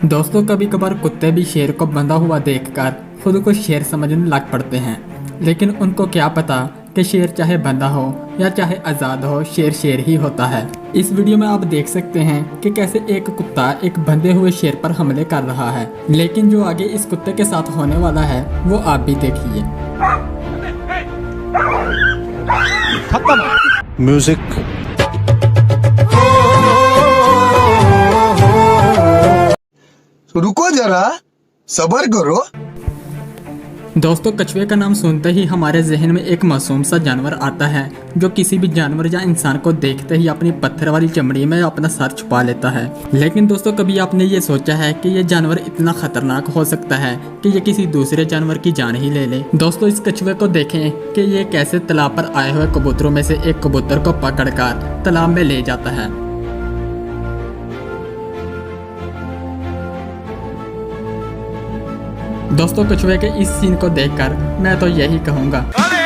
दोस्तों कभी कभार कुत्ते भी शेर को बंधा हुआ देखकर खुद को शेर समझने लग पड़ते हैं, लेकिन उनको क्या पता कि शेर चाहे बंधा हो या चाहे आज़ाद हो, शेर शेर ही होता है। इस वीडियो में आप देख सकते हैं कि कैसे एक कुत्ता एक बंधे हुए शेर पर हमले कर रहा है, लेकिन जो आगे इस कुत्ते के साथ होने वाला है वो आप भी देखिए। खत्म म्यूजिक। रुको जरा, सब्र करो। दोस्तों कछुए का नाम सुनते ही हमारे जहन में एक मासूम सा जानवर आता है जो किसी भी जानवर या इंसान को देखते ही अपनी पत्थर वाली चमड़ी में अपना सर छुपा लेता है। लेकिन दोस्तों कभी आपने ये सोचा है कि ये जानवर इतना खतरनाक हो सकता है कि ये किसी दूसरे जानवर की जान ही ले ले। दोस्तों इस कछुए को देखें कि ये कैसे तालाब पर आए हुए कबूतरों में से एक कबूतर को पकड़कर तालाब में ले जाता है। दोस्तों कछुए के इस सीन को देखकर मैं तो यही कहूँगा, अरे